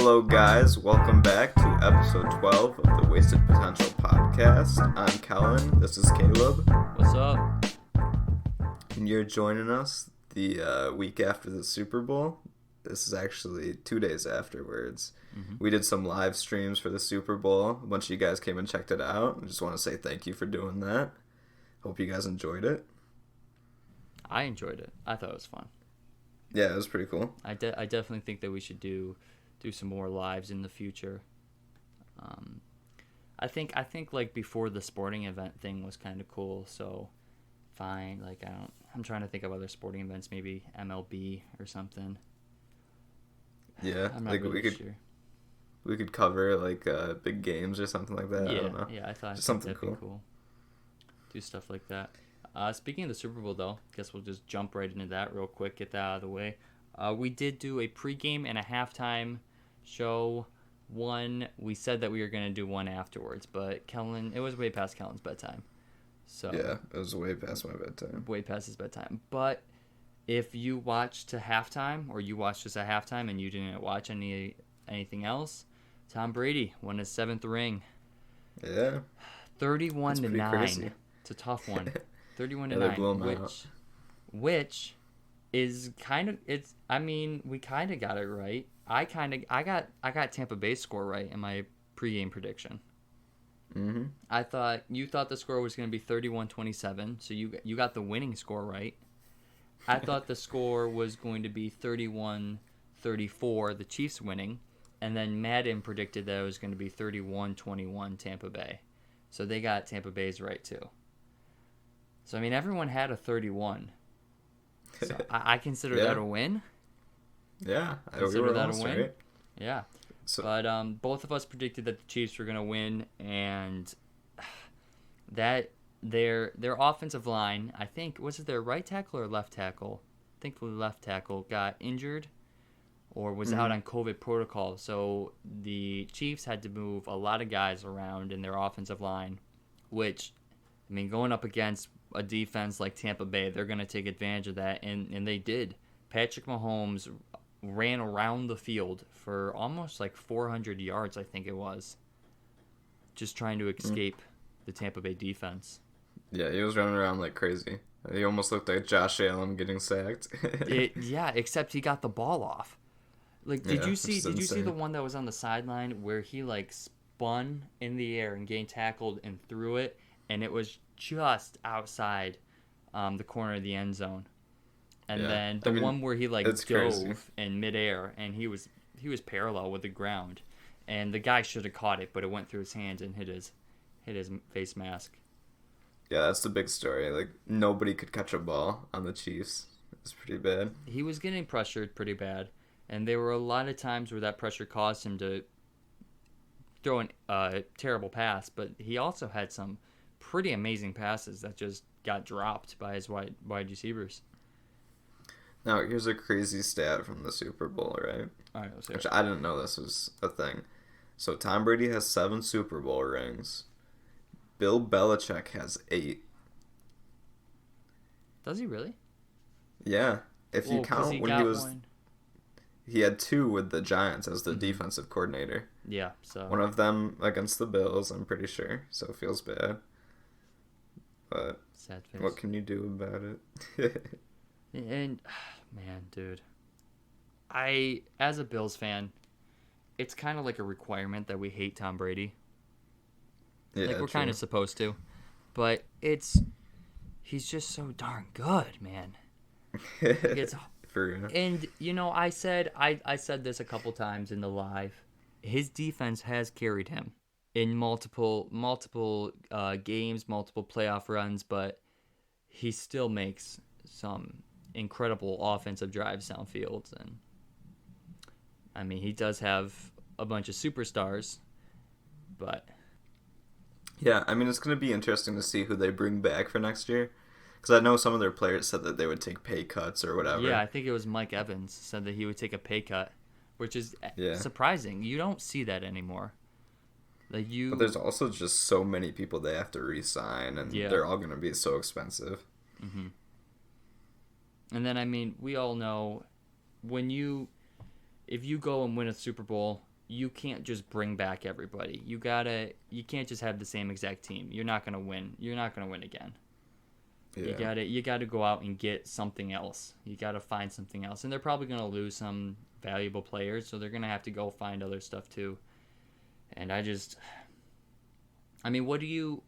Hello, guys. Welcome back to episode 12 of the Wasted Potential podcast. I'm Kellen. This is Caleb. What's up? And you're joining us the week after the Super Bowl. This is actually 2 days afterwards. We did some live streams for the Super Bowl. A bunch of you guys came and checked it out. I just want to say thank you for doing that. Hope you guys enjoyed it. I enjoyed it. I thought it was fun. Yeah, it was pretty cool. I definitely think that we should do some more lives in the future. I think like before the sporting event thing was kind of cool. So fine. Like I'm trying to think of other sporting events, maybe MLB or something. Yeah, I'm not like really sure. We could cover like big games or something like that. Yeah, I don't know. Yeah, I thought just something that'd be cool. Do stuff like that. Speaking of the Super Bowl, though, guess we'll just jump right into that real quick, get that out of the way. We did do a pregame and a halftime show. One, we said that we were going to do one afterwards, but Kellen, it was way past Kellen's bedtime. So yeah, it was way past my bedtime. Way past his bedtime. But if you watched to halftime, or you watched just a halftime and you didn't watch anything else, Tom Brady won his 7th ring. Yeah. 31-9. Crazy. It's a tough one. 31-9, they blew him out. which is kind of we kind of got it right. I got Tampa Bay's score right in my pregame prediction. Mm-hmm. You thought the score was going to be 31-27, so you got the winning score right. I thought the score was going to be 31-34, the Chiefs winning, and then Madden predicted that it was going to be 31-21 Tampa Bay. So they got Tampa Bay's right too. So, I mean, everyone had a 31. So I consider that a win. Yeah. Consider that a win. Right? Yeah. So, but both of us predicted that the Chiefs were going to win, and that their offensive line, I think, was it their right tackle or left tackle? I think the left tackle got injured or was out on COVID protocol. So the Chiefs had to move a lot of guys around in their offensive line, which, I mean, going up against a defense like Tampa Bay, they're going to take advantage of that, and they did. Patrick Mahomes ran around the field for almost like 400 yards, I think it was, just trying to escape the Tampa Bay defense. Yeah, he was running around like crazy. He almost looked like Josh Allen getting sacked. Yeah, except he got the ball off. Like, did you see the one that was on the sideline where he like spun in the air and gained tackled and threw it, and it was just outside the corner of the end zone? And then the one where he like dove crazy in midair, and he was parallel with the ground, and the guy should have caught it, but it went through his hands and hit his face mask. Yeah, that's the big story. Like, nobody could catch a ball on the Chiefs. It's pretty bad. He was getting pressured pretty bad, and there were a lot of times where that pressure caused him to throw a terrible pass, but he also had some pretty amazing passes that just got dropped by his wide receivers. Now, here's a crazy stat from the Super Bowl, right? All right, let's hear Which it. I didn't know this was a thing. So Tom Brady has 7 Super Bowl rings. Bill Belichick has 8. Does he really? Yeah. If you count when he had 2 with the Giants as the defensive coordinator. Yeah, so one of them against the Bills, I'm pretty sure. So it feels bad. But sad face. What can you do about it? And man, dude, as a Bills fan, it's kind of like a requirement that we hate Tom Brady. Yeah, like we're kind of supposed to, but he's just so darn good, man. It's for real. And I said this a couple times in the live. His defense has carried him in multiple games, multiple playoff runs, but he still makes some incredible offensive drives downfield. And I mean, he does have a bunch of superstars, but yeah, I mean, it's going to be interesting to see who they bring back for next year, because I know some of their players said that they would take pay cuts or whatever. Yeah, I think it was Mike Evans said that he would take a pay cut, which is surprising. You don't see that anymore. But there's also just so many people they have to re-sign, and they're all going to be so expensive. Mm-hmm. And then, I mean, we all know if you go and win a Super Bowl you can't just bring back everybody. You can't just have the same exact team. You're not gonna win. You're not gonna win again. Yeah. You gotta go out and get something else. You gotta find something else, and they're probably gonna lose some valuable players, so they're gonna have to go find other stuff too. And I mean, what do you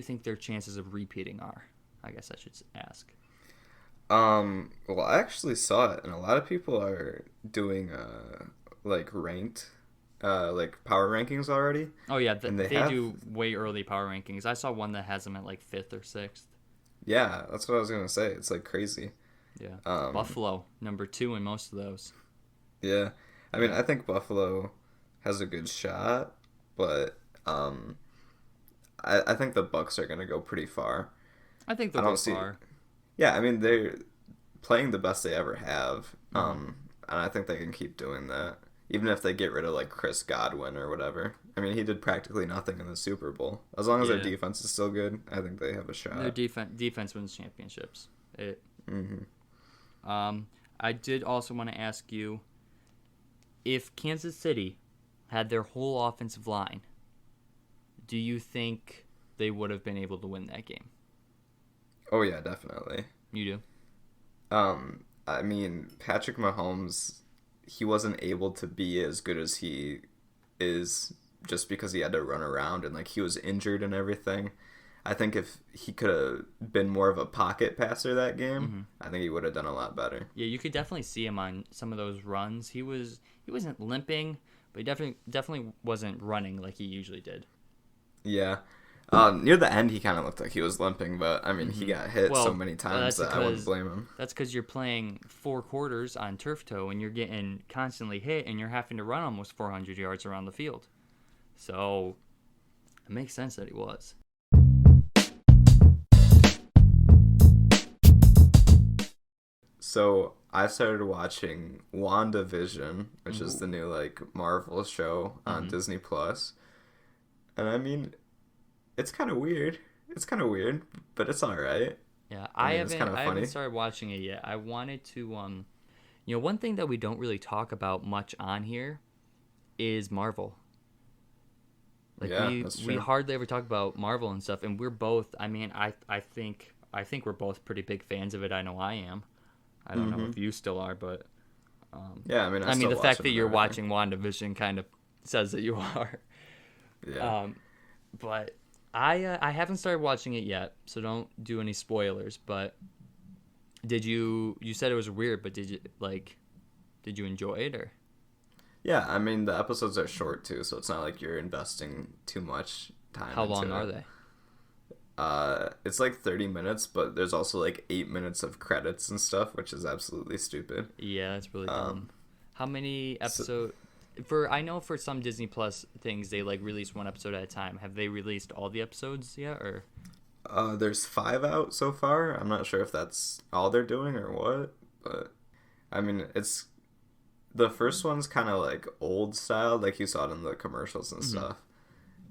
think their chances of repeating are? I guess I should ask. Well, I actually saw it, and a lot of people are doing like ranked, like power rankings already. Oh yeah, they do way early power rankings. I saw one that has them at like 5th or 6th. Yeah, that's what I was gonna say. It's like crazy. Yeah, Buffalo number 2 in most of those. Yeah, I mean, I think Buffalo has a good shot, but I think the Bucks are gonna go pretty far. I think they'll go far. Yeah, I mean, they're playing the best they ever have, and I think they can keep doing that, even if they get rid of like Chris Godwin or whatever. I mean, he did practically nothing in the Super Bowl. As long as their defense is still good, I think they have a shot. Their defense wins championships. I did also want to ask you, if Kansas City had their whole offensive line, do you think they would have been able to win that game? Oh yeah, definitely. You do? I mean, Patrick Mahomes, he wasn't able to be as good as he is just because he had to run around and like he was injured and everything. I think if he could have been more of a pocket passer that game, I think he would have done a lot better. Yeah, you could definitely see him on some of those runs. He wasn't limping, but he definitely wasn't running like he usually did. Yeah. Near the end, he kind of looked like he was limping, but I mean, he got hit so many times that I wouldn't blame him. That's because you're playing 4 quarters on turf toe, and you're getting constantly hit, and you're having to run almost 400 yards around the field. So it makes sense that he was. So I started watching WandaVision, which is the new like Marvel show on Disney Plus, and I mean, it's kind of weird. It's kind of weird, but it's all right. Yeah, I haven't started watching it yet. I wanted to, one thing that we don't really talk about much on here is Marvel. Like we hardly ever talk about Marvel and stuff, and we're both. I mean, I think we're both pretty big fans of it. I know I am. I don't know if you still are, but yeah, I mean, the fact that you're watching WandaVision kind of says that you are. Yeah. But I haven't started watching it yet, so don't do any spoilers. But you said it was weird, but did you enjoy it or? Yeah, I mean the episodes are short too, so it's not like you're investing too much time. How long are they? It's like 30 minutes, but there's also like 8 minutes of credits and stuff, which is absolutely stupid. Yeah, that's really dumb. How many episodes? I know for some Disney Plus things they like release one episode at a time. Have they released all the episodes yet, or? There's 5 out so far. I'm not sure if that's all they're doing or what, but I mean it's the first one's kind of like old style, like you saw it in the commercials and stuff.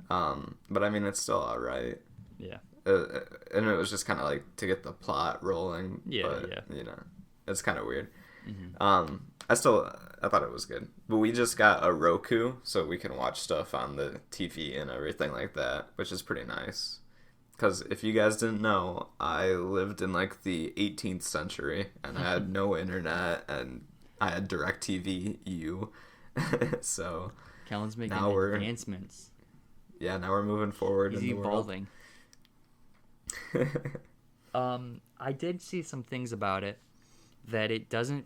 But I mean it's still all right. Yeah. And it was just kind of like to get the plot rolling. Yeah, but, you know, it's kind of weird. I thought it was good. But we just got a Roku, so we can watch stuff on the TV and everything like that, which is pretty nice. Because if you guys didn't know, I lived in like the 18th century, and I had no internet, and I had DirecTV U. So Kellen's making advancements. Yeah, now we're moving forward. He's evolving. I did see some things about it that it doesn't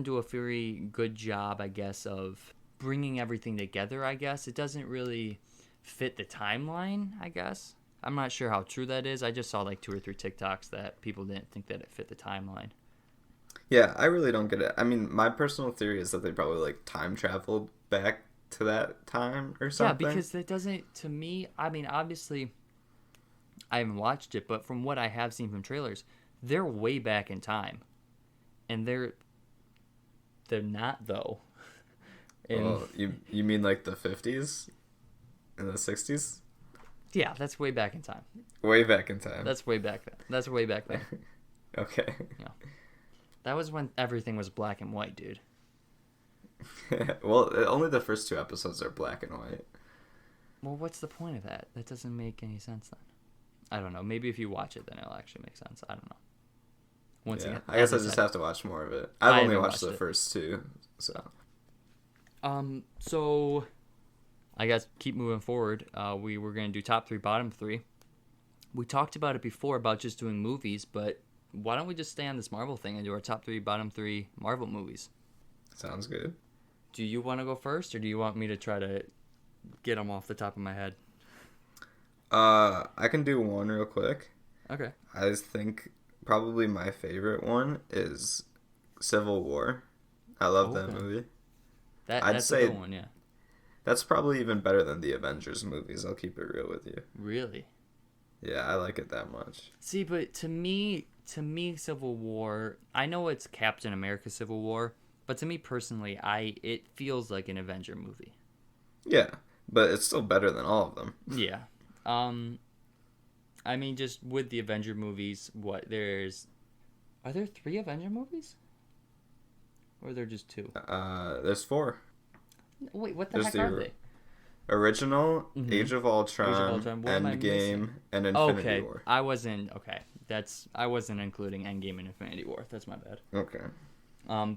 do a very good job, I guess, of bringing everything together. I guess it doesn't really fit the timeline, I guess. I'm not sure how true that is. I just saw like 2 or 3 TikToks that people didn't think that it fit the timeline. Yeah, I really don't get it. I mean, my personal theory is that they probably like time traveled back to that time or something. Yeah, because it doesn't, to me, I mean, obviously I haven't watched it, but from what I have seen from trailers, they're way back in time. And they're not, though. Well, you mean like the 50s? And the 60s? Yeah, that's way back in time. Way back in time. That's way back then. That's way back then. Okay. Yeah. That was when everything was black and white, dude. Well, only the first 2 episodes are black and white. Well, what's the point of that? That doesn't make any sense then. I don't know. Maybe if you watch it, then it'll actually make sense. I don't know. Once again, I guess I just have to watch more of it. I've only watched the first 2, so. So, I guess keep moving forward. We were gonna do top 3, bottom 3. We talked about it before about just doing movies, but why don't we just stay on this Marvel thing and do our top 3, bottom 3 Marvel movies? Sounds good. Do you want to go first, or do you want me to try to get them off the top of my head? I can do one real quick. Okay. I think probably my favorite one is Civil War. I love that movie. That's a good one, yeah. That's probably even better than the Avengers movies. I'll keep it real with you. Really? Yeah, I like it that much. See, but to me, Civil War, I know it's Captain America Civil War, but to me personally, it feels like an Avenger movie. Yeah, but it's still better than all of them. Yeah. I mean, just with the Avenger movies, are there 3 Avenger movies? Or are there just 2? There's 4. Wait, what the heck are they? Original, Age of Ultron, Endgame, and Infinity War. I wasn't including Endgame and Infinity War. That's my bad. Okay.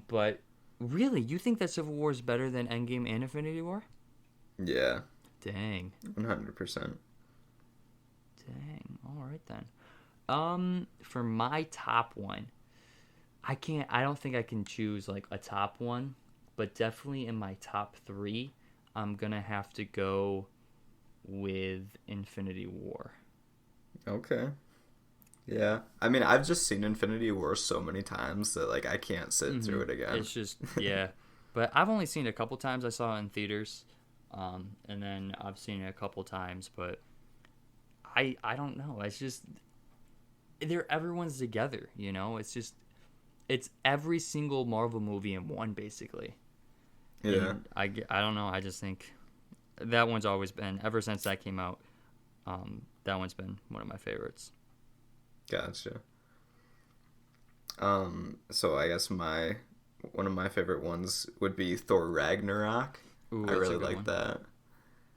But really, you think that Civil War is better than Endgame and Infinity War? Yeah. Dang. 100%. Dang. All right then. For my top one, I don't think I can choose like a top one, but definitely in my top 3, I'm gonna have to go with Infinity War. Okay. Yeah. I mean, I've just seen Infinity War so many times that like I can't sit through it again. It's just but I've only seen it a couple times. I saw it in theaters, and then I've seen it a couple times, but I don't know. It's just everyone's together, you know. It's every single Marvel movie in one, basically. Yeah. And I don't know. I just think that one's always been, ever since that came out, that one's been one of my favorites. Gotcha. So I guess one of my favorite ones would be Thor Ragnarok. Ooh, I really like that.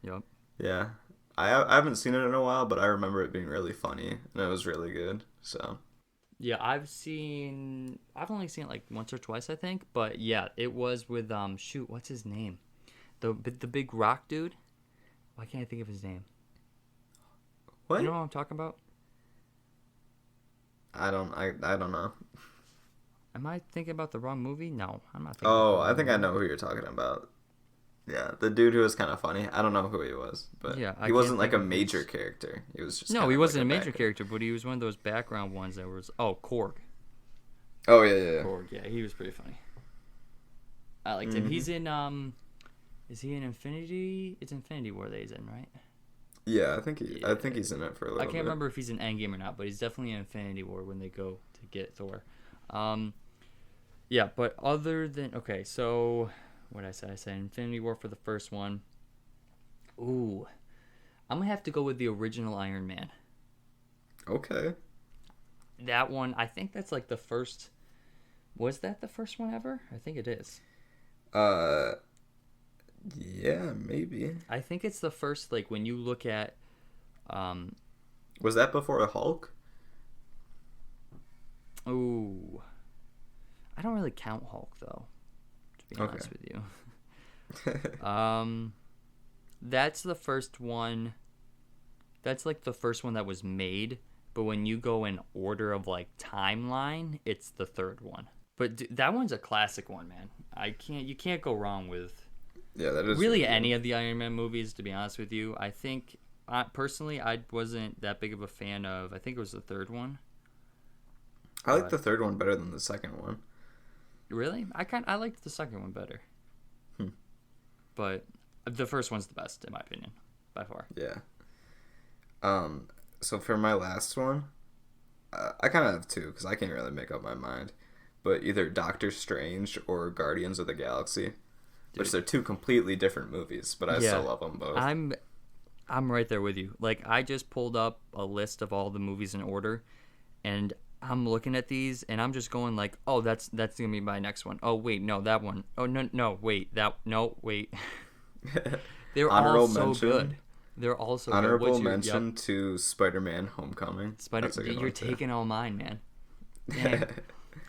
Yep. Yeah. I haven't seen it in a while, but I remember it being really funny, and it was really good, so. Yeah, I've only seen it like once or twice, I think, but yeah, it was with, what's his name? The big rock dude? Why can't I think of his name? What? You know what I'm talking about? I don't know. Am I thinking about the wrong movie? No, I'm not thinking I think I know who you're talking about. Yeah, the dude who was kind of funny. I don't know who he was, but yeah, he wasn't like a major character. He was just he wasn't a major character, but he was one of those background ones that was Korg. Oh yeah. Korg, yeah, he was pretty funny. I liked him. He's in is he in Infinity? It's Infinity War that he's in, right? Yeah, I think he's in it for a little bit. I can't remember if he's in Endgame or not, but he's definitely in Infinity War when they go to get Thor. Yeah, but other than so. What did I say? I said Infinity War for the first one. Ooh. I'm going to have to go with the original Iron Man. Okay. That one, I think that's like the first... Was that the first one ever? I think it is. Yeah, maybe. I think it's the first, like, when you look at... Was that before a Hulk? Ooh. I don't really count Hulk, though. Be honest with you. That's the first one. That's like the first one that was made, but when you go in order of like timeline, it's the third one. But that one's a classic one, man. You can't go wrong with that is really any of the Iron Man movies, to be honest with you. I think personally I wasn't that big of a fan of, I think it was the third one. I like the third one better than the second one. Really? I liked the second one better. But the first one's the best, in my opinion, by far. Yeah. So for my last one, I kind of have 2 because I can't really make up my mind. But either Doctor Strange or Guardians of the Galaxy, which they're 2 completely different movies, but I still love them both. I'm right there with you. Like, I just pulled up a list of all the movies in order, and I'm looking at these and I'm just going like, oh, that's gonna be my next one. Oh wait, no, that one. Oh no, wait, wait. They're all Honorable so mention. good. They're all so good. Honorable What's your mention to Spider-Man: Homecoming. Spider? That's a good You're one too. taking all mine, man. Dang.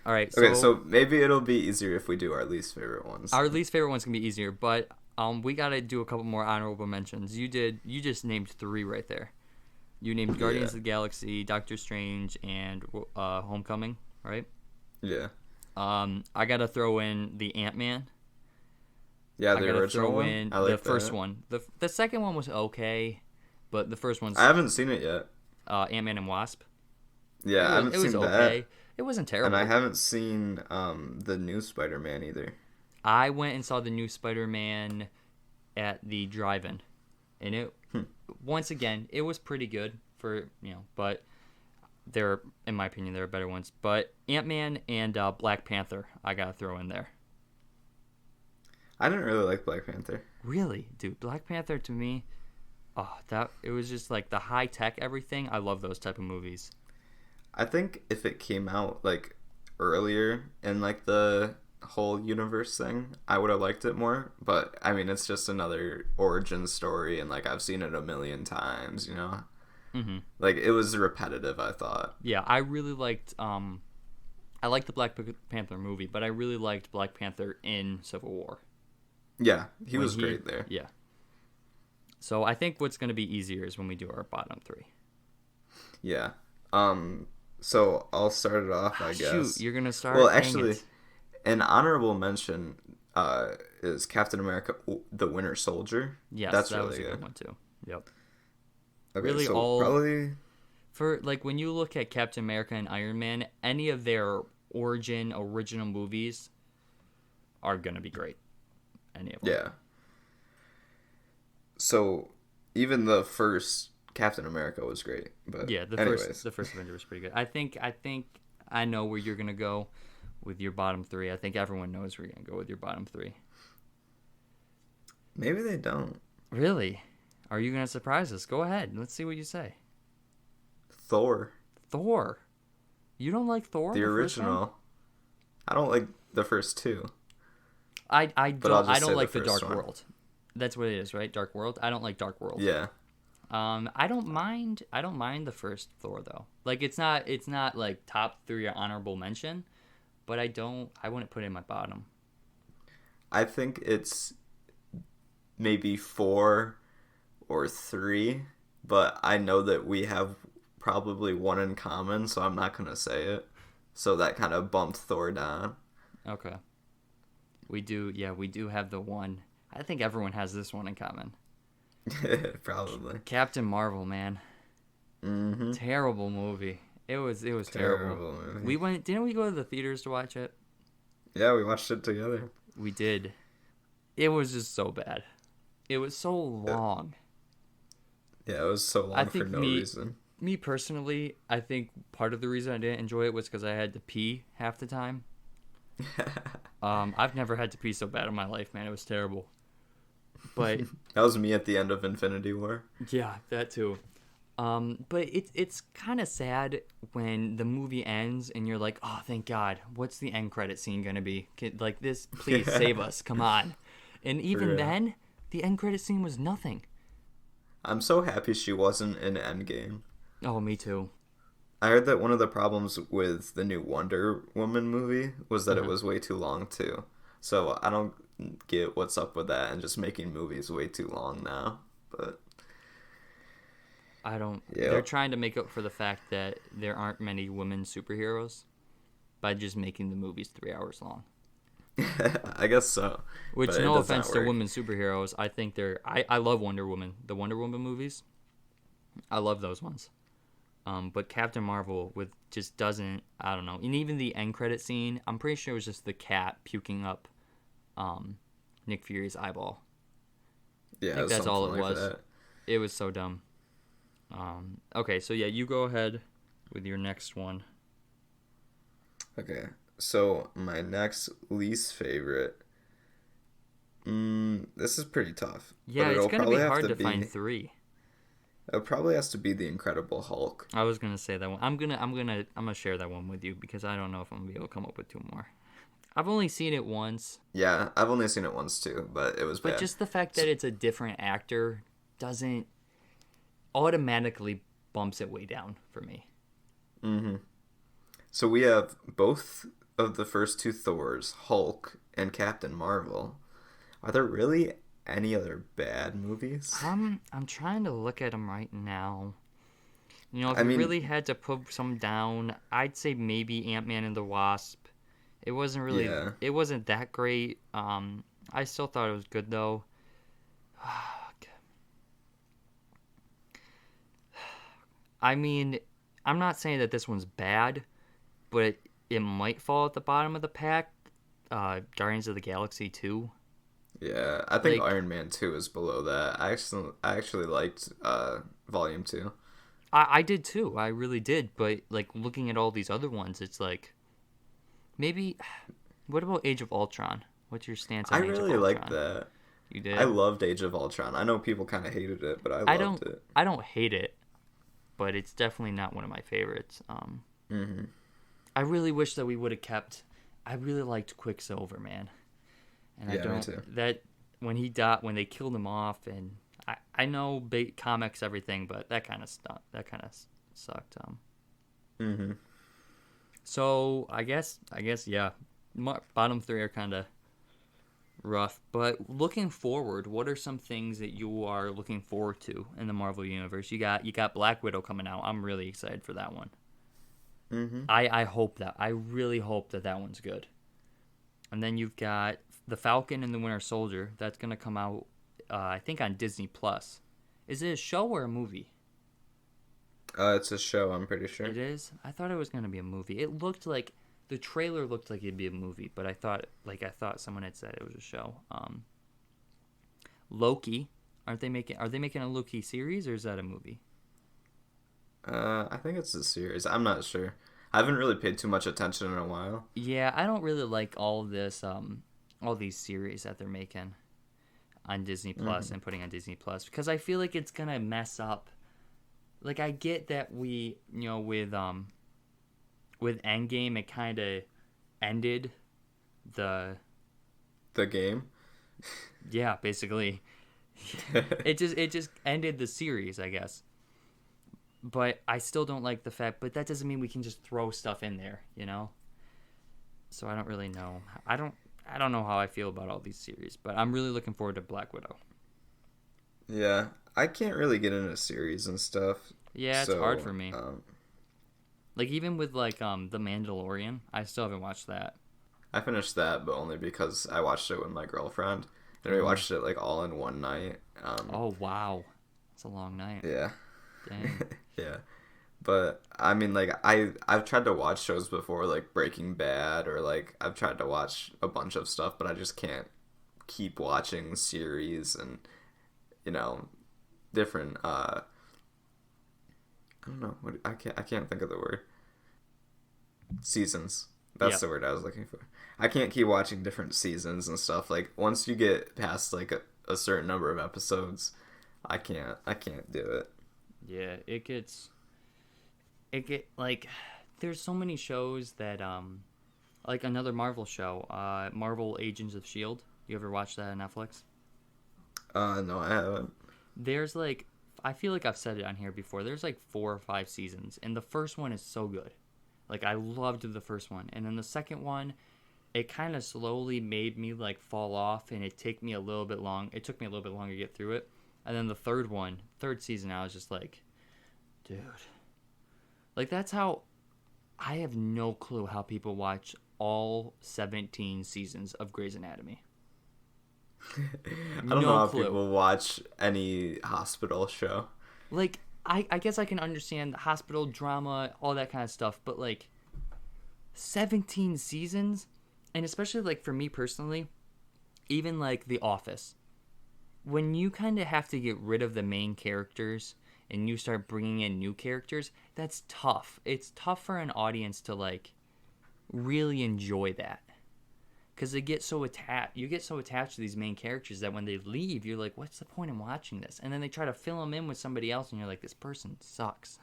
All right, Okay, so so maybe it'll be easier if we do our least favorite ones. our least favorite one's gonna be easier, but we gotta do a couple more honorable mentions. You just named 3 right there. You named Guardians of the Galaxy, Doctor Strange, and Homecoming, right? Yeah. I gotta throw in the Ant-Man. Yeah, I the gotta original throw one. in I like the first that. one. The second one was okay, but the first one's I haven't seen it yet. Ant-Man and Wasp. Yeah, I haven't It was seen okay. that. It wasn't terrible. And I haven't seen the new Spider-Man either. I went and saw the new Spider-Man at the drive-in, and it once again it was pretty good for but there, in my opinion, there are better ones. But Ant-Man and Black Panther, I gotta throw in there. I didn't really like Black Panther. Really, dude, Black Panther to me, that it was just like the high tech everything. I love those type of movies. I think if it came out like earlier in like the whole universe thing, I would have liked it more. But I mean, it's just another origin story, and like I've seen it a million times. Like it was repetitive. I thought. Yeah, I really liked. I liked the Black Panther movie, but I really liked Black Panther in Civil War. Yeah, he was great there. Yeah. So I think what's going to be easier is when we do our bottom 3. Yeah. So I'll start it off, I guess. Shoot, you're gonna start. Well, Dang actually, it. an honorable mention is Captain America: The Winter Soldier. Yes, that's that really was a good. good one too. Yep. Okay, Really so all- probably For like when you look at Captain America and Iron Man, any of their original movies are gonna be great. Any of them. yeah. So even the first Captain America was great, but Yeah, the first Avenger was pretty good. I think I know where you're gonna go with your bottom 3. I think everyone knows where you're gonna go with your bottom 3. maybe they don't. Really? Are you gonna surprise us? Go ahead. Let's see what you say. Thor, Thor. You don't like Thor? the first one? original. I don't like the first 2. I But I'll don't just I say don't like the the first Dark one. World. That's what it is, right? Dark World. I don't like Dark World. Yeah. I don't mind the first Thor though. Like it's not like top 3 or honorable mention, but I wouldn't put it in my bottom. I think it's maybe 4 or 3, but I know that we have probably one in common, so I'm not gonna say it. So that kind of bumped Thor down. Okay. We do have the one. I think everyone has this one in common. Probably. Captain Marvel, man. Mm-hmm. Terrible movie. It was terrible. Movie. Didn't we go to the theaters to watch it? Yeah, we watched it together. We did. It was just so bad. It was so long. Yeah, it was so long for no reason. Me personally, I think part of the reason I didn't enjoy it was because I had to pee half the time. I've never had to pee so bad in my life, man. It was terrible. But that was me at the end of Infinity War. yeah, that too. But it's kind of sad when the movie ends and you're like, oh, thank God. What's the end credit scene gonna be? Like this, please save us. Come on. And even then, the end credit scene was nothing. I'm so happy she wasn't in Endgame. Oh, me too. I heard that one of the problems with the new Wonder Woman movie was that it was way too long too. So I don't get what's up with that and just making movies way too long now. But I don't. Yeah. They're trying to make up for the fact that there aren't many women superheroes by just making the movies 3 hours long. I guess so. Which, but no it does not offense to work. women superheroes, I think they're. I love Wonder Woman. The Wonder Woman movies, I love those ones. But Captain Marvel just doesn't. I don't know. And even the end credit scene, I'm pretty sure it was just the cat puking up, Nick Fury's eyeball. Yeah, I think that's all it like was. that. It was so dumb. Okay, so yeah, you go ahead with your next one. Okay, so my next least favorite. This is pretty tough. Yeah, but it's it'll gonna be probably have hard to find 3. It probably has to be the Incredible Hulk. I was gonna say that one. I'm gonna share that one with you because I don't know if I'm gonna be able to come up with two more. I've only seen it once, Yeah, I've only seen it once too, but it was but bad. just the fact So, that it's a different actor doesn't automatically bumps it way down for me. mm-hmm. So we have both of the first two Thors, Hulk and Captain Marvel. Are there really any other bad movies? I'm trying to look at them right now. You know, if I you mean, really had to put some down, I'd say maybe Ant-Man and the Wasp. yeah. It wasn't that great. I still thought it was good though. I mean, I'm not saying that this one's bad, but it might fall at the bottom of the pack. Guardians of the Galaxy 2. Yeah, I think Like, Iron Man 2 is below that. I actually liked Volume 2. I did too. I really did. But, like, looking at all these other ones, it's like, maybe. What about Age of Ultron? What's your stance I on Age of really liked Ultron? that. You I did? loved Age of Ultron. I know people kind of hated it, but I I loved don't. it. I don't hate it, but it's definitely not one of my favorites. Hmm. I really wish that we would have kept. I really liked Quicksilver, man, and I Yeah, me don't too. that when he died when they killed him off, and I know big comics everything, but that kind of stuff that kind of sucked. Hmm. So I guess yeah, bottom three are kind of rough. But looking forward, what are some things that you are looking forward to in the Marvel universe? You got Black Widow coming out. I'm really excited for that one. Hmm. I hope that I really hope that that one's good. And then you've got the Falcon and the Winter Soldier. That's gonna come out, I think, on Disney Plus. Is it a show or a movie? It's a show, I'm pretty sure. It is. I thought it was gonna be a movie. It looked like the trailer looked like it'd be a movie, but I thought someone had said it was a show. Loki. Are they making a Loki series or is that a movie? I think it's a series. I'm not sure. I haven't really paid too much attention in a while. Yeah, I don't really like all these series that they're making on Disney Plus Hmm. and putting on Disney Plus because I feel like it's gonna mess up. Like I get that with Endgame it kind of ended the The game. yeah basically it just ended the series I guess. But I still don't like the fact. But that doesn't mean we can just throw stuff in there, you know. So I don't really know. I don't know how I feel about all these series, but I'm really looking forward to Black Widow. Yeah, I can't really get into series and stuff. Yeah, it's hard So, for me. Like even with like The Mandalorian, I still haven't watched that. I finished that, but only because I watched it with my girlfriend, and we Mm. watched it like all in one night. Oh wow, it's a long night. Yeah, Dang. yeah. But I mean, like I've tried to watch shows before, like Breaking Bad, or like I've tried to watch a bunch of stuff, but I just can't keep watching series and you know different. I don't know. I can't think of the word. Seasons. That's Yep. the word I was looking for. I can't keep watching different seasons and stuff. Like once you get past like a certain number of episodes, I can't do it. Yeah, it get like there's so many shows that like another Marvel show, Marvel Agents of Shield. You ever watch that on Netflix? No, I haven't. There's like I feel like I've said it on here before. There's like 4 or 5 seasons, and the first one is so good. Like I loved the first one, and then the second one, it kind of slowly made me like fall off, and it took me a little bit long. It took me a little bit longer to get through it, and then the third season, I was just like, dude, like that's how. I have no clue how people watch all 17 seasons of Grey's Anatomy. I don't know No how clue. people watch any hospital show. Like I guess I can understand the hospital drama, all that kind of stuff, but like 17 seasons, and especially like for me personally, even like The Office, when you kind of have to get rid of the main characters and you start bringing in new characters, that's tough. It's tough for an audience to like really enjoy that because they get so attached. You get so attached to these main characters that when they leave, you're like, what's the point in watching this? And then they try to fill them in with somebody else, and you're like, this person sucks.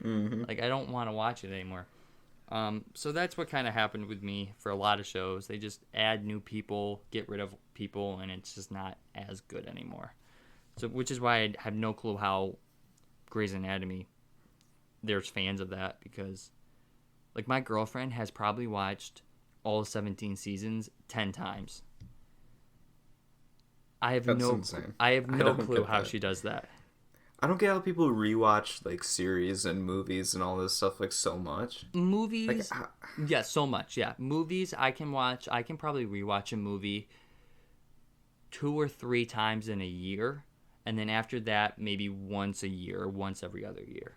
Like, I don't want to watch it anymore. So that's what kind of happened with me for a lot of shows. They just add new people, get rid of people, and it's just not as good anymore. So, which is why I have no clue how Grey's Anatomy, there's fans of that, because, like, my girlfriend has probably watched all 17 seasons 10 times. That's insane. I have no clue how she does that. I don't get how people rewatch like series and movies and all this stuff like so much. Movies, yeah, so much. Yeah, movies I can watch. I can probably rewatch a movie 2 or 3 times in a year, and then after that, maybe once a year or once every other year.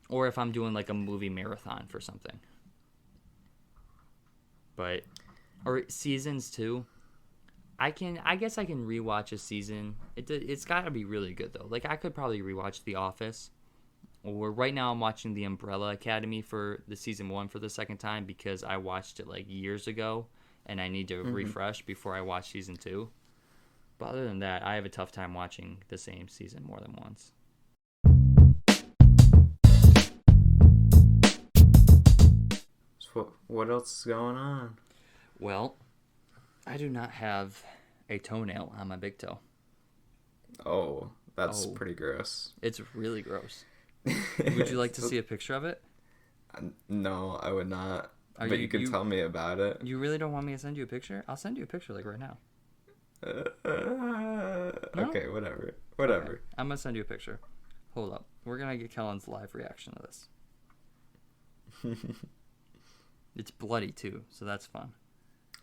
Or if I'm doing like a movie marathon for something. But or seasons too. I guess I can rewatch a season. It's got to be really good though. Like I could probably rewatch The Office, or right now I'm watching The Umbrella Academy for the season 1 for the second time because I watched it like years ago and I need to refresh before I watch season 2. But other than that, I have a tough time watching the same season more than once. So what else is going on? Well, I do not have a toenail on my big toe. Oh, that's pretty gross. It's really gross. Would you like to see a picture of it? No, I would not. But you can tell me about it. You really don't want me to send you a picture? I'll send you a picture like right now. Okay, whatever. Okay. I'm going to send you a picture. Hold up. We're going to get Kellen's live reaction to this. It's bloody too, so that's fun.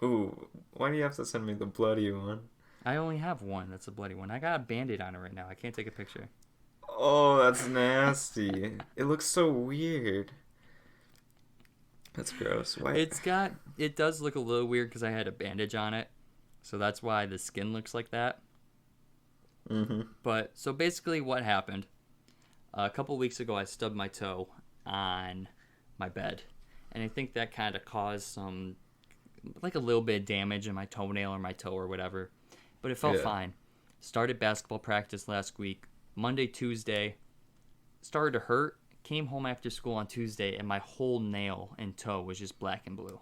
Ooh, why do you have to send me the bloody one? I only have one that's a bloody one. I got a Band-Aid on it right now. I can't take a picture. Oh, that's nasty. It looks so weird. That's gross. Why? It does look a little weird because I had a bandage on it. So that's why the skin looks like that. But, so basically what happened, a couple weeks ago I stubbed my toe on my bed. And I think that kind of caused some, like a little bit of damage in my toenail or my toe or whatever. But it felt fine. Started basketball practice last week. Monday, Tuesday, started to hurt. Came home after school on Tuesday, and my whole nail and toe was just black and blue.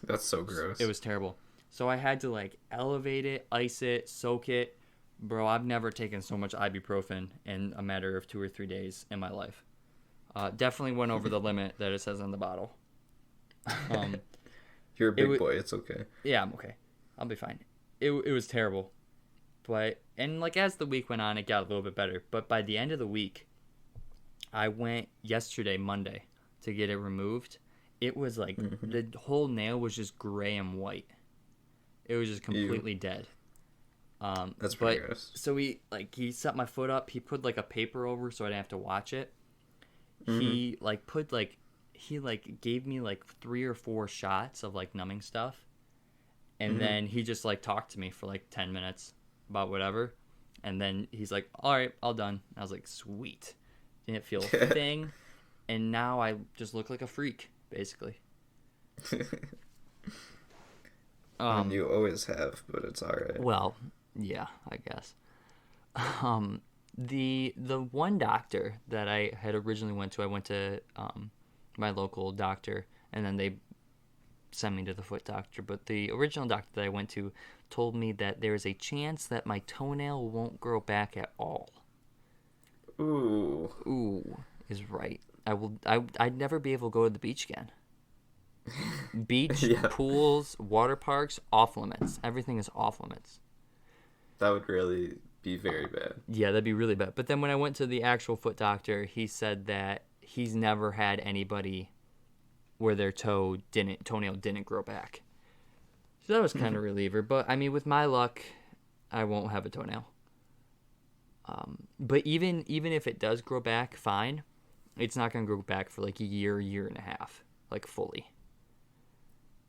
That's so gross. It was terrible. So I had to, like, elevate it, ice it, soak it. Bro, I've never taken so much ibuprofen in a matter of 2 or 3 days in my life. Definitely went over the limit that it says on the bottle. You're a big boy. It's okay. Yeah, I'm okay. I'll be fine. It was terrible. And like as the week went on, it got a little bit better. But by the end of the week, I went yesterday, Monday, to get it removed. It was like the whole nail was just gray and white. It was just completely dead. That's pretty gross. So he set my foot up. He put like a paper over so I didn't have to watch it. He gave me like 3 or 4 shots of like numbing stuff. And then he just like talked to me for like 10 minutes about whatever. And then he's like, all right, all done. I was like, sweet. Didn't feel a thing. And now I just look like a freak, basically. And you always have, but it's all right. Well, yeah, I guess. The one doctor that I had originally went to my local doctor, and then they sent me to the foot doctor. But the original doctor that I went to told me that there is a chance that my toenail won't grow back at all. Ooh is right. I'd never be able to go to the beach again. Beach, pools, water parks, off limits. Everything is off limits. That would really be very bad. Yeah, that'd be really bad. But then when I went to the actual foot doctor, he said that he's never had anybody where their toenail didn't grow back. So that was kind of a reliever. But I mean, with my luck, I won't have a toenail. But even if it does grow back, fine. It's not going to grow back for like a year and a half, like fully.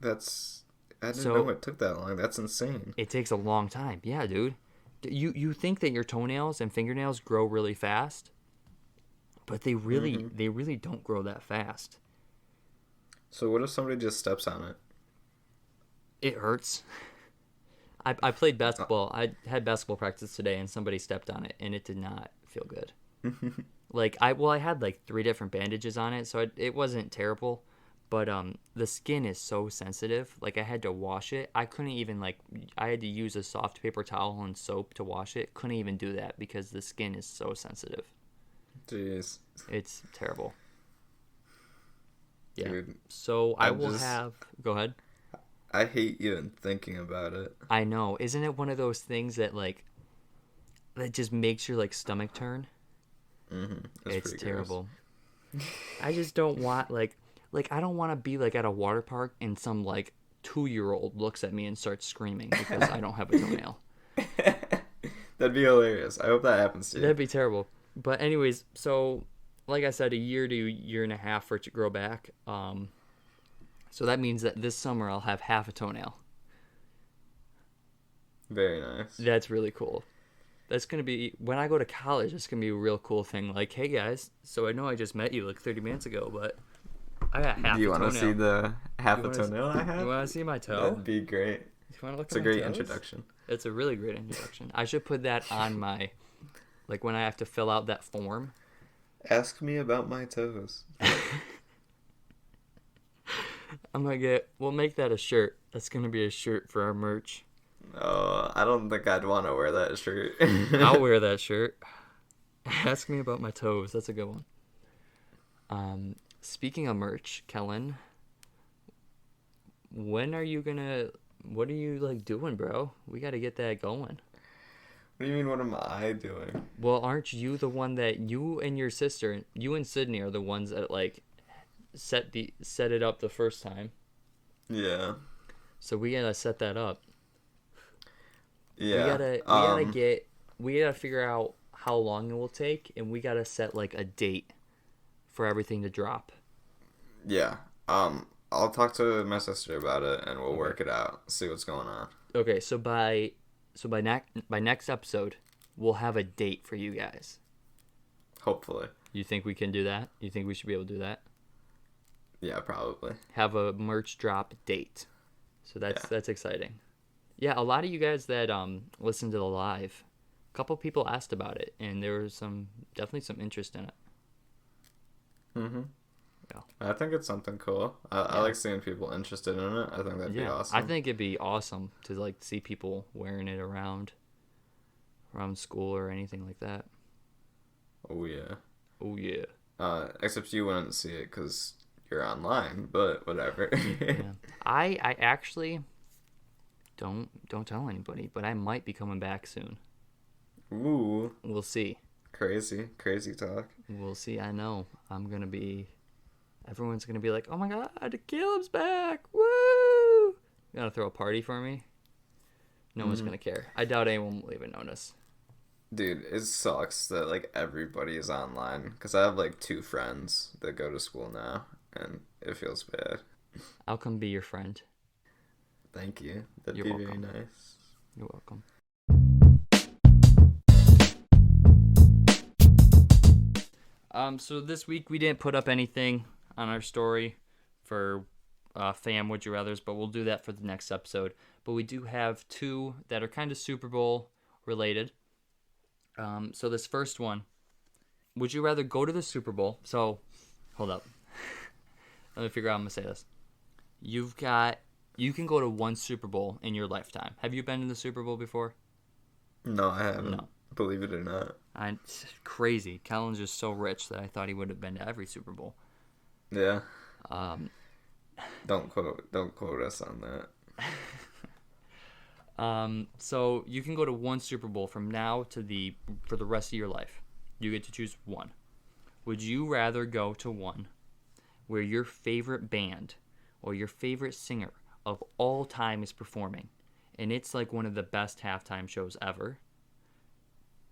I didn't know it took that long. That's insane. It takes a long time. Yeah, dude. You think that your toenails and fingernails grow really fast, but they really don't grow that fast. So what if somebody just steps on it? It hurts. I played basketball. I had basketball practice today, and somebody stepped on it, and it did not feel good. Like I had like 3 different bandages on it, so it wasn't terrible, but the skin is so sensitive. Like I had to wash it. I couldn't even I had to use a soft paper towel and soap to wash it. Couldn't even do that because the skin is so sensitive. Jeez. It's terrible. Yeah. Dude, so I will have. Go ahead. I hate even thinking about it. I know. Isn't it one of those things that that just makes your stomach turn? Mm-hmm. It's terrible. I just don't want I don't want to be at a water park and some 2-year-old looks at me and starts screaming because I don't have a toenail. That'd be hilarious. I hope that happens to you. That'd be terrible. But anyways, so like I said, a year to a year and a half for it to grow back. So that means that this summer I'll have half a toenail. Very nice. That's really cool. That's going to be, when I go to college, it's going to be a real cool thing. Like, hey guys, so I know I just met you 30 minutes ago, but I got half a toenail. Do you want to see the half a toenail I have? You want to see my toe? That'd be great. You want to look It's at a my great toes? introduction. It's a really great introduction. I should put that on my, when I have to fill out that form. Ask me about my toes. We'll make that a shirt. That's going to be a shirt for our merch. Oh, I don't think I'd want to wear that shirt. I'll wear that shirt. Ask me about my toes. That's a good one. Speaking of merch, Kellen, what are you doing, bro? We got to get that going. What do you mean, what am I doing? Well, aren't you the one that you and your sister, you and Sydney are the ones that set it up the first time? Yeah. So we got to set that up. Yeah. We gotta figure out how long it will take, and we gotta set a date for everything to drop. Yeah. I'll talk to my sister about it, and we'll work it out. See what's going on. Okay, so by next episode, we'll have a date for you guys. Hopefully. You think we can do that? You think we should be able to do that? Yeah, probably. Have a merch drop date. So that's exciting. Yeah, a lot of you guys that listen to the live, a couple people asked about it, and there was definitely some interest in it. Mm-hmm. Yeah. I think it's something cool. I like seeing people interested in it. I think that'd be awesome. I think it'd be awesome to see people wearing it around school or anything like that. Oh yeah. Oh yeah. Except you wouldn't see it because you're online, but whatever. Yeah. I actually don't tell anybody, but I might be coming back soon. Ooh. We'll see. Crazy talk. We'll see. I know. Everyone's gonna be like, "Oh my God, Caleb's back! Woo! You gonna throw a party for me?" No one's gonna care. I doubt anyone will even notice. Dude, it sucks that everybody is online because I have 2 friends that go to school now, and it feels bad. I'll come be your friend. Thank you. That'd You're be welcome. very nice. You're welcome. So this week we didn't put up anything on our story for fam Would You Rathers, but we'll do that for the next episode. But we do have 2 that are kind of Super Bowl related. So this first one, would you rather go to the Super Bowl? So, hold up. Let me figure out how I'm going to say this. You can go to one Super Bowl in your lifetime. Have you been to the Super Bowl before? No, I haven't. No. Believe it or not. It's crazy. Kellen's just so rich that I thought he would have been to every Super Bowl. Yeah. Don't quote us on that. So you can go to one Super Bowl from now for the rest of your life. You get to choose one. Would you rather go to one where your favorite band or your favorite singer of all time is performing, and it's one of the best halftime shows ever,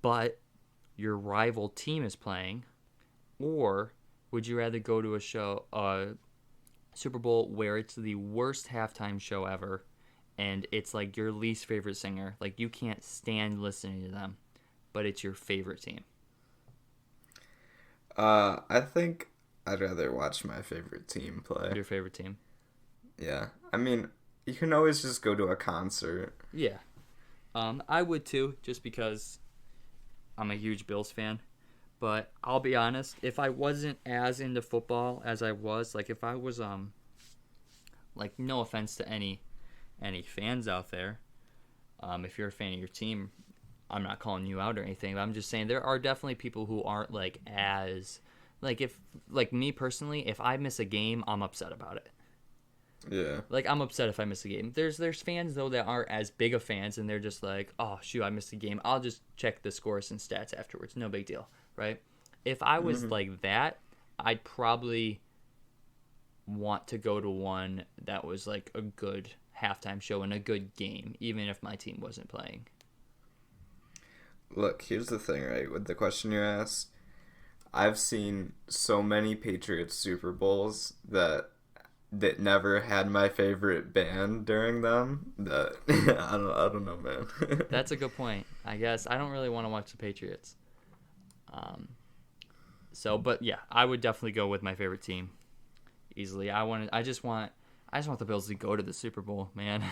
but your rival team is playing? Or would you rather go to a Super Bowl where it's the worst halftime show ever, and it's your least favorite singer, you can't stand listening to them, but it's your favorite team? I think I'd rather watch my favorite team play. Your favorite team? Yeah. I mean, You can always just go to a concert. Yeah. I would too, just because I'm a huge Bills fan. But I'll be honest, if I wasn't as into football as I was, like if I was like no offense to any fans out there, if you're a fan of your team, I'm not calling you out or anything, but I'm just saying there are definitely people who aren't like as like if like me personally, if I miss a game, I'm upset about it. Yeah. Like I'm upset if I miss a game. There's fans though that aren't as big of fans and they're just like, "Oh, shoot, I missed a game. I'll just check the scores and stats afterwards. No big deal." Right? If I was like that, I'd probably want to go to one that was like a good halftime show and a good game, even if my team wasn't playing. Look, here's the thing, right? With the question you asked, I've seen so many Patriots Super Bowls that never had my favorite band during them. That I don't know, man. That's a good point. I guess I don't really want to watch the Patriots. But yeah, I would definitely go with my favorite team easily. I just want the Bills to go to the Super Bowl, man.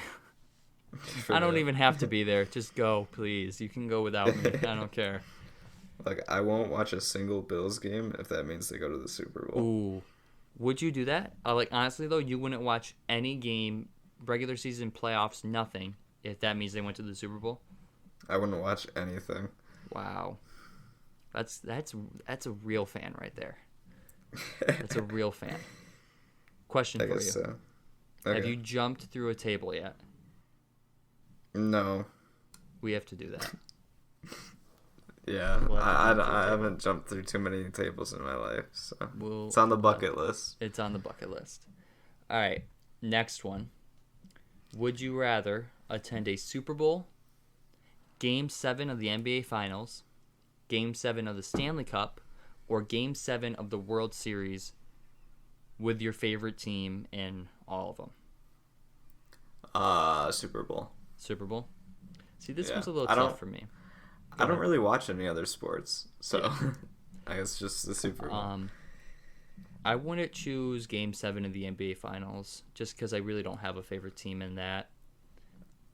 I don't even have to be there. Just go, please. You can go without me. I don't care. Like, I won't watch a single Bills game if that means they go to the Super Bowl. Ooh. Would you do that? Like, honestly, though, you wouldn't watch any game, regular season, playoffs, nothing, if that means they went to the Super Bowl? I wouldn't watch anything. Wow. That's a real fan right there. That's a real fan. Question for you. So. Okay. Have you jumped through a table yet? No. We have to do that. Yeah, I haven't jumped through too many tables in my life, so it's on the bucket list. It's on the bucket list. All right, next one. Would you rather attend a Super Bowl, Game 7 of the NBA Finals, Game 7 of the Stanley Cup, or Game 7 of the World Series with your favorite team in all of them? Super Bowl. Super Bowl? See, this one's a little tough for me. I don't really watch any other sports, so I guess just the Super Bowl. I wouldn't choose Game 7 of the NBA Finals just because I really don't have a favorite team in that.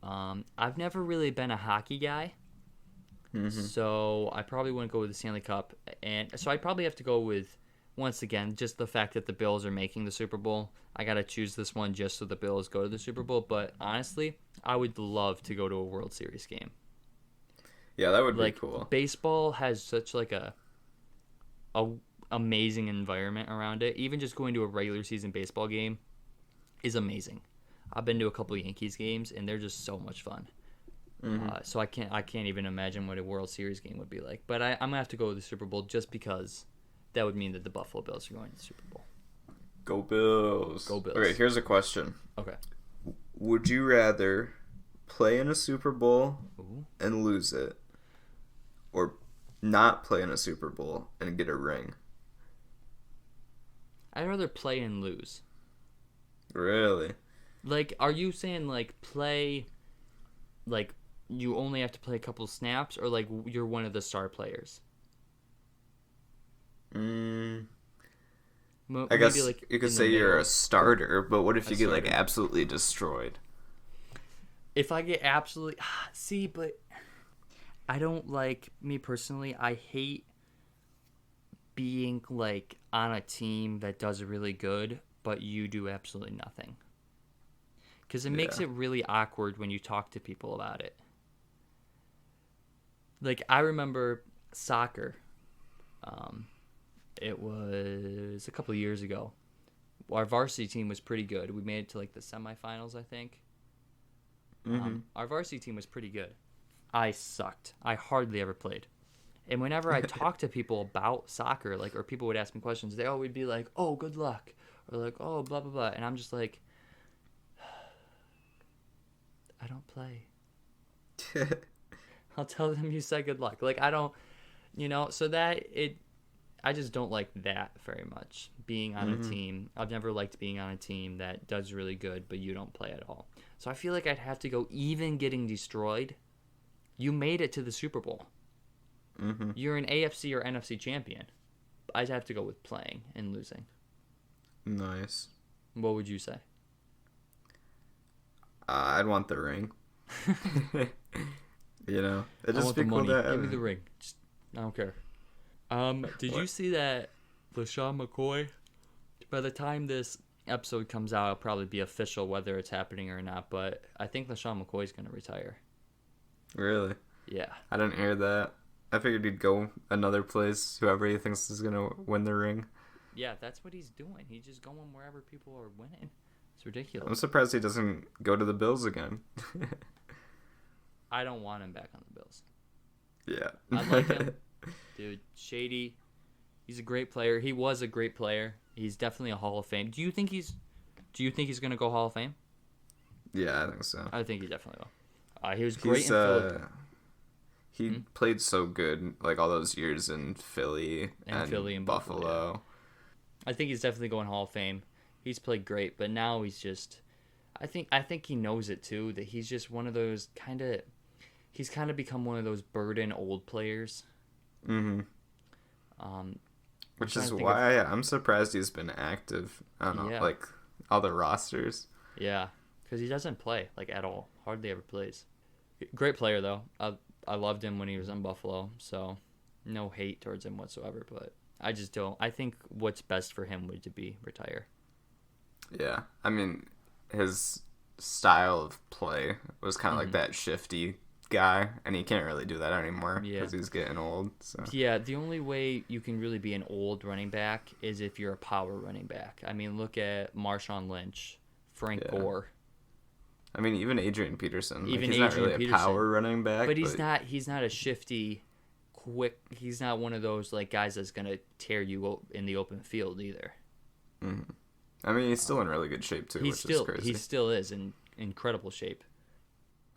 I've never really been a hockey guy, so I probably wouldn't go with the Stanley Cup. And so I'd probably have to go with, once again, just the fact that the Bills are making the Super Bowl. I got to choose this one just so the Bills go to the Super Bowl. But honestly, I would love to go to a World Series game. Yeah, that would be cool. Baseball has such like a amazing environment around it. Even just going to a regular season baseball game is amazing. I've been to a couple of Yankees games and they're just so much fun. So I can't even imagine what a World Series game would be like. But I'm gonna have to go with the Super Bowl just because that would mean that the Buffalo Bills are going to the Super Bowl. Go Bills. Go Bills. Okay, here's a question. Okay. Would you rather play in a Super Bowl and lose it, or not play in a Super Bowl and get a ring? I'd rather play and lose. Really? Like, are you saying like play, like you only have to play a couple snaps, or like you're one of the star players? I guess like you could say you're a starter, but what if you get like absolutely destroyed? If I get absolutely... See, but I don't like... Me personally, I hate being like on a team that does really good, but you do absolutely nothing. Because it makes it really awkward when you talk to people about it. Like, I remember soccer. It was a couple of years ago. Our varsity team was pretty good. We made it to like the semifinals, I think. Our varsity team was pretty good. I sucked. I hardly ever played. And whenever I talked to people about soccer, like, or people would ask me questions, they always be like, "Oh, good luck," or like, "Oh, blah blah blah," and I'm just like, I don't play. I'll tell them you said good luck. Like, I don't, so I just don't like that very much, being on a team. I've never liked being on a team that does really good, but you don't play at all. So I feel like I'd have to go even getting destroyed. You made it to the Super Bowl. You're an AFC or NFC champion. I'd have to go with playing and losing. Nice. What would you say? I'd want the ring. You know, I want the money. Give me the ring. Just, I don't care. Did you see that LaShawn McCoy? By the time this episode comes out, it'll probably be official whether it's happening or not. But I think LaShawn McCoy's gonna retire. Really? Yeah. I didn't hear that. I figured he'd go another place, whoever he thinks is going to win the ring. Yeah, that's what he's doing. He's just going wherever people are winning. It's ridiculous. I'm surprised he doesn't go to the Bills again. I don't want him back on the Bills. Yeah. I like him. Dude, Shady, he's a great player. He was a great player. He's definitely a Hall of Fame. Do you think he's going to go Hall of Fame? Yeah, I think so. I think he definitely will. He was great in Philly. He played so good, like all those years in Philly and Buffalo. Yeah. I think he's definitely going Hall of Fame. He's played great, but now he's just. I think he knows it too. That he's just one of those kind of. He's kind of become one of those burden old players. Mm-hmm. Which is why I'm surprised he's been active on like all the rosters. Yeah, because he doesn't play like at all. Hardly ever plays. Great player though. I loved him when he was in Buffalo, so no hate towards him whatsoever. But I just don't. I think what's best for him would to be retire. Yeah, I mean, his style of play was kind of like that shifty guy, and he can't really do that anymore because he's getting old. So. Yeah, the only way you can really be an old running back is if you're a power running back. I mean, look at Marshawn Lynch, Frank Gore. I mean, even Adrian Peterson. He's not really a power running back. But he's not a shifty, quick. He's not one of those like guys that's going to tear you in the open field either. Mm-hmm. I mean, he's still in really good shape, too, which is crazy. He still is in incredible shape.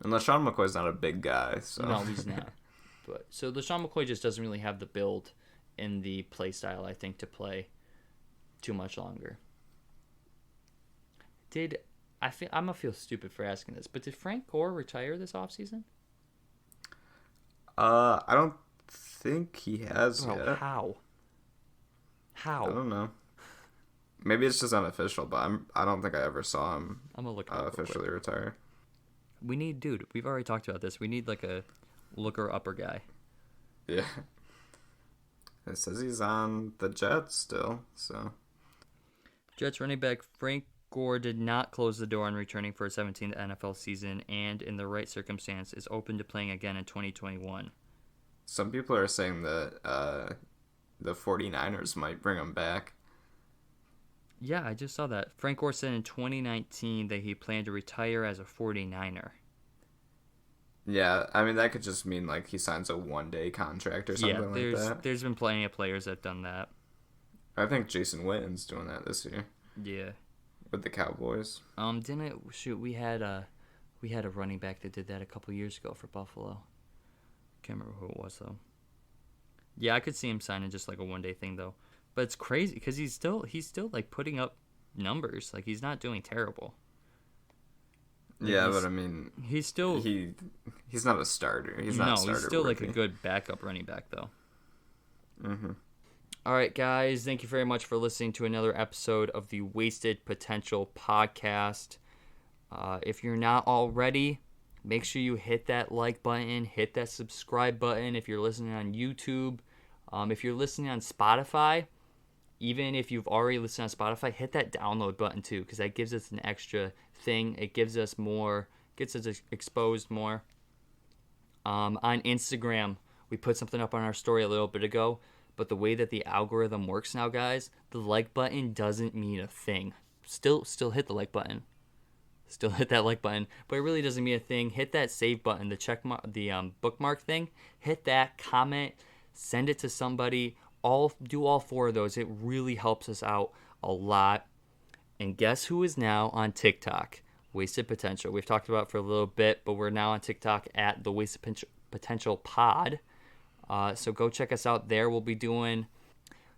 And LaShawn McCoy's not a big guy, so... No, he's not. So LaShawn McCoy just doesn't really have the build in the play style, I think, to play too much longer. I'm going to feel stupid for asking this, but did Frank Gore retire this offseason? I don't think he has yet. How? I don't know. Maybe it's just unofficial, but I don't think I ever saw him officially retire. We've already talked about this. We need like a looker-upper guy. Yeah. It says he's on the Jets still, so. Jets running back Frank Gore did not close the door on returning for a 17th NFL season, and in the right circumstance is open to playing again in 2021. Some people are saying that the 49ers might bring him back. Yeah, I just saw that. Frank Gore said in 2019 that he planned to retire as a 49er. Yeah, I mean, that could just mean like he signs a one-day contract or something like that. There's been plenty of players that have done that. I think Jason Witten's doing that this year. Yeah. With the Cowboys. We had a running back that did that a couple years ago for Buffalo. Can't remember who it was though. Yeah, I could see him signing just like a one-day thing though. But it's crazy because he's still like putting up numbers. Like he's not doing terrible. Yeah, but I mean, he's still he's not a starter. He's not a starter. He's still like a good backup running back though. Mm-hmm. All right, guys. Thank you very much for listening to another episode of the Wasted Potential podcast. If you're not already, make sure you hit that like button, hit that subscribe button. If you're listening on YouTube, if you're listening on Spotify, even if you've already listened on Spotify, hit that download button too, because that gives us an extra thing. It gives us more, gets us exposed more. On Instagram, we put something up on our story a little bit ago, but the way that the algorithm works now, guys, the like button doesn't mean a thing. Still hit the like button. Still hit that like button, but it really doesn't mean a thing. Hit that save button, the bookmark thing. Hit that, comment, send it to somebody. Do all four of those. It really helps us out a lot. And guess who is now on TikTok? Wasted Potential. We've talked about it for a little bit, but we're now on TikTok at the Wasted Potential Pod. So go check us out there. We'll be doing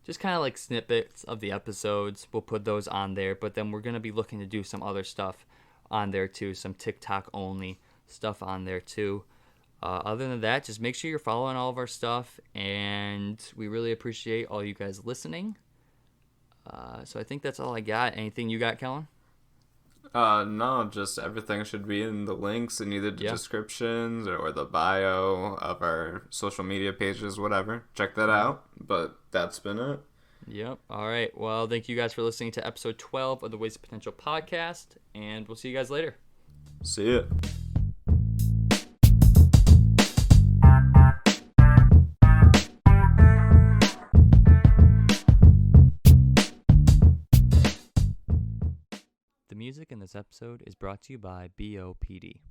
just kind of like snippets of the episodes. We'll put those on there, but then we're going to be looking to do some other stuff on there too. Some TikTok only stuff on there too. Other than that, just make sure you're following all of our stuff, and we really appreciate all you guys listening. So I think that's all I got. Anything you got, Kellen? No, just everything should be in the links in either the descriptions or the bio of our social media pages, whatever. Check that out. But that's been it. Yep. All right. Well, thank you guys for listening to episode 12 of the Wasted Potential podcast, and we'll see you guys later. See ya. The music in this episode is brought to you by BOPD.